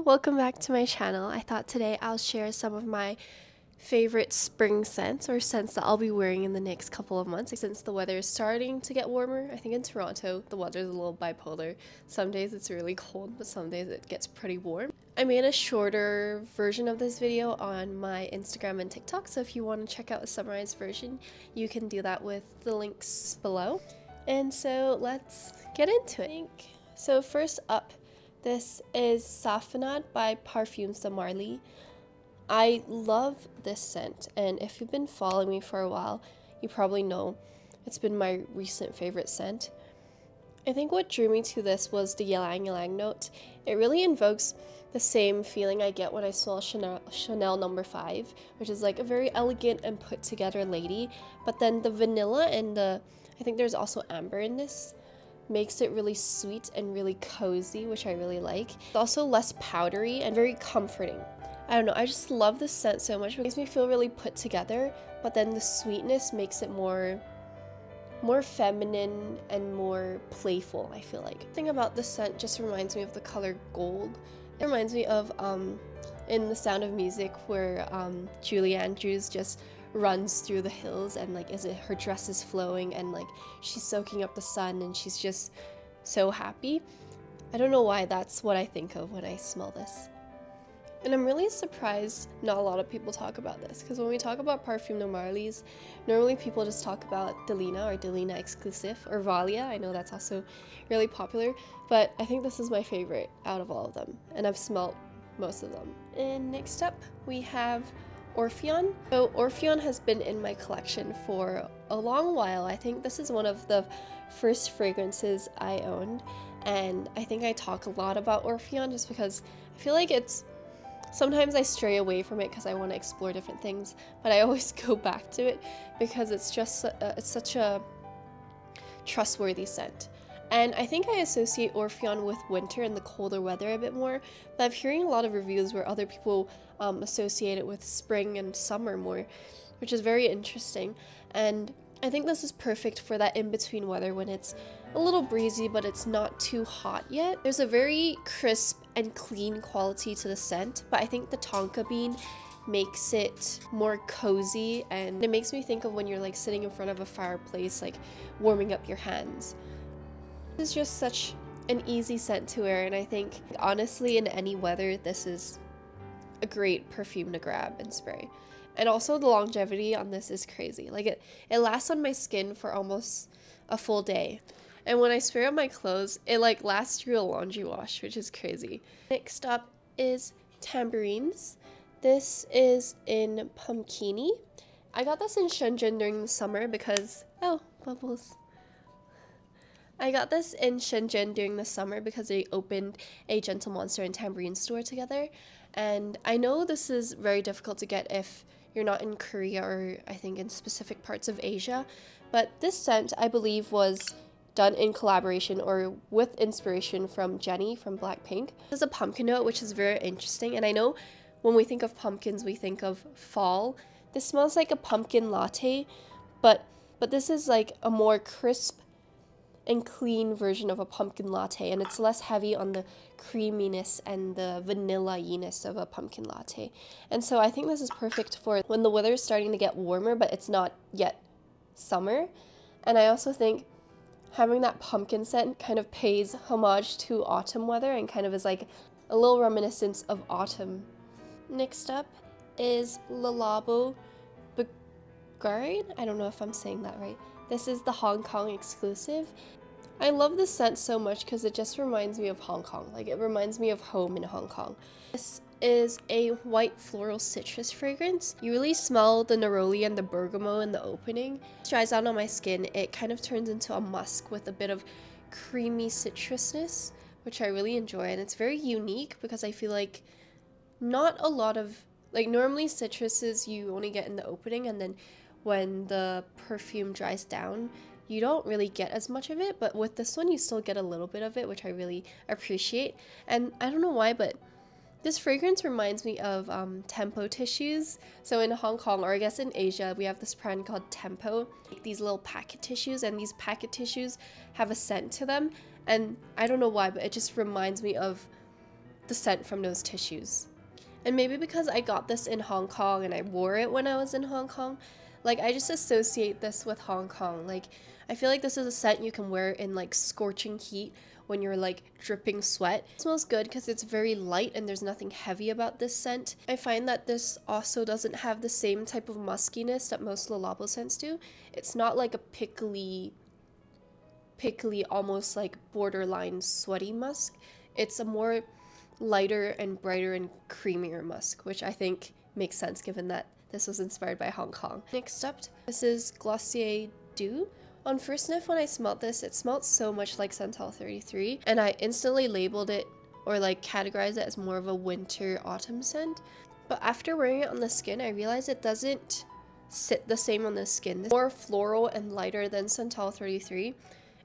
welcome back to my channel. I thought today I'll share some of my favorite spring scents or scents that I'll be wearing in the next couple of months. Since the weather is starting to get warmer, I think in Toronto the weather is a little bipolar. Some days it's really cold, but some days it gets pretty warm. I made a shorter version of this video on my Instagram and TikTok, so if you want to check out a summarized version, you can do that with the links below. And so let's get into it. So first up, this is Safanad by Parfums de Marly. I love this scent, and if you've been following me for a while, you probably know it's been my recent favorite scent. I think what drew me to this was the ylang ylang note. It really invokes the same feeling I get when I smell Chanel No. 5, which is like a very elegant and put together lady, but then the vanilla and I think there's also amber in this, makes it really sweet and really cozy, which I really like. It's also less powdery and very comforting. I don't know, I just love this scent so much. It makes me feel really put together, but then the sweetness makes it more feminine and more playful, I feel like. The thing about the scent just reminds me of the color gold. It reminds me of in The Sound of Music, where Julie Andrews just runs through the hills and like her dress is flowing and like she's soaking up the sun and she's just so happy. I don't know why that's what I think of when I smell this. And I'm really surprised not a lot of people talk about this, because when we talk about Parfums de Marly's, normally people just talk about Delina or Delina Exclusive or Valia. I know that's also really popular, but I think this is my favorite out of all of them, and I've smelled most of them. And next up, we have Orpheon. So Orpheon has been in my collection for a long while. I think this is one of the first fragrances I owned, and I think I talk a lot about Orpheon just because I feel like sometimes I stray away from it because I want to explore different things, but I always go back to it because it's just it's such a trustworthy scent. And I think I associate Orpheon with winter and the colder weather a bit more, but I'm hearing a lot of reviews where other people associate it with spring and summer more, which is very interesting. And I think this is perfect for that in-between weather when it's a little breezy but it's not too hot yet. There's a very crisp and clean quality to the scent, but I think the tonka bean makes it more cozy, and it makes me think of when you're like sitting in front of a fireplace, like warming up your hands. This is just such an easy scent to wear, and I think honestly in any weather this is a great perfume to grab and spray. And also the longevity on this is crazy. Like it lasts on my skin for almost a full day. And when I spray on my clothes, it like lasts through a laundry wash, which is crazy. Next up is Tambourines. This is in Pumpkini. I got this in Shenzhen during the summer because, oh, bubbles. I got this in Shenzhen during the summer because they opened a Gentle Monster and Tambourine store together. And I know this is very difficult to get if you're not in Korea or I think in specific parts of Asia. But this scent, I believe, was done in collaboration or with inspiration from Jennie from Blackpink. This is a pumpkin note, which is very interesting. And I know when we think of pumpkins, we think of fall. This smells like a pumpkin latte, but this is like a more crisp and clean version of a pumpkin latte, and it's less heavy on the creaminess and the vanilla-iness of a pumpkin latte. And so I think this is perfect for when the weather is starting to get warmer but it's not yet summer. And I also think having that pumpkin scent kind of pays homage to autumn weather and kind of is like a little reminiscence of autumn. Next up is Le Labo Bougarin. I don't know if I'm saying that right. This is the Hong Kong exclusive. I love this scent so much because it just reminds me of Hong Kong. Like it reminds me of home in Hong Kong. This is a white floral citrus fragrance. You really smell the neroli and the bergamot in the opening. It dries out on my skin. It kind of turns into a musk with a bit of creamy citrusness, which I really enjoy. And it's very unique because I feel like not a lot of, like normally citruses you only get in the opening, and then when the perfume dries down, you don't really get as much of it, but with this one you still get a little bit of it, which I really appreciate. And I don't know why, but this fragrance reminds me of Tempo tissues. So in Hong Kong, or I guess in Asia, we have this brand called Tempo, like these little packet tissues, and these packet tissues have a scent to them, and I don't know why, but it just reminds me of the scent from those tissues. And maybe because I got this in Hong Kong and I wore it when I was in Hong Kong, like I just associate this with Hong Kong. Like I feel like this is a scent you can wear in like scorching heat when you're like dripping sweat. It smells good because it's very light and there's nothing heavy about this scent. I find that this also doesn't have the same type of muskiness that most Le Labo scents do. It's not like a pickly, almost like borderline sweaty musk. It's a more lighter and brighter and creamier musk, which I think makes sense given that this was inspired by Hong Kong. Next up, this is Glossier Dew. On first sniff, when I smelled this, it smelled so much like Santal 33, and I instantly labeled it or like categorized it as more of a winter autumn scent. But after wearing it on the skin, I realized it doesn't sit the same on the skin. It's more floral and lighter than Santal 33.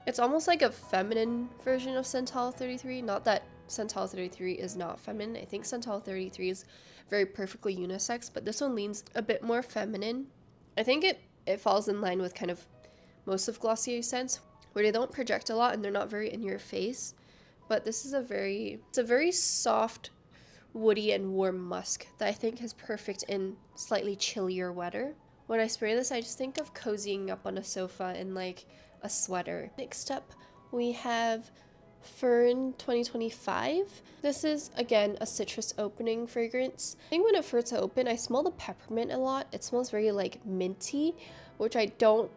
It's almost like a feminine version of Santal 33, not that Santal 33 is not feminine. I think Santal 33 is very perfectly unisex, but this one leans a bit more feminine. I think it falls in line with kind of most of Glossier scents, where they don't project a lot and they're not very in your face. But this is it's a very soft, woody and warm musk that I think is perfect in slightly chillier weather. When I spray this, I just think of cozying up on a sofa in like a sweater. Next up, we have Fern 2025. This is again a citrus opening fragrance. I think when it first opened, I smell the peppermint a lot. It smells very like minty, which I don't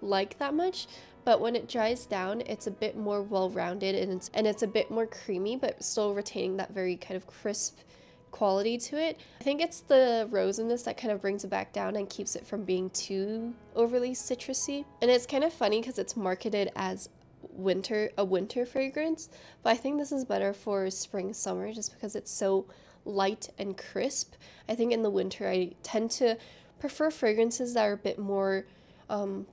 like that much, but when it dries down, it's a bit more well-rounded and it's a bit more creamy, but still retaining that very kind of crisp quality to it. I think it's the rose in this that kind of brings it back down and keeps it from being too overly citrusy. And it's kind of funny because it's marketed as a winter fragrance, but I think this is better for spring summer just because it's so light and crisp. I think in the winter I tend to prefer fragrances that are a bit more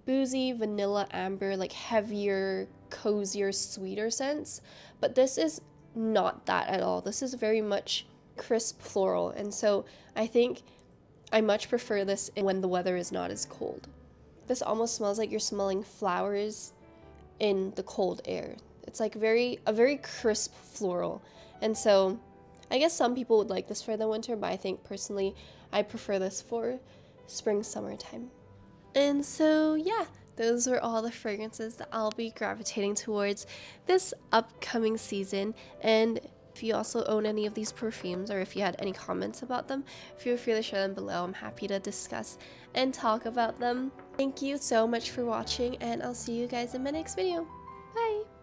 boozy, vanilla, amber, like heavier, cozier, sweeter scents, but this is not that at all. This is very much crisp floral, and so I think I much prefer this when the weather is not as cold. This almost smells like you're smelling flowers in the cold air. It's like a very crisp floral, and so I guess some people would like this for the winter, but I think personally I prefer this for spring, summertime. And so yeah, those were all the fragrances that I'll be gravitating towards this upcoming season. And if you also own any of these perfumes, or if you had any comments about them, feel free to share them below. I'm happy to discuss and talk about them. Thank you so much for watching, and I'll see you guys in my next video. Bye!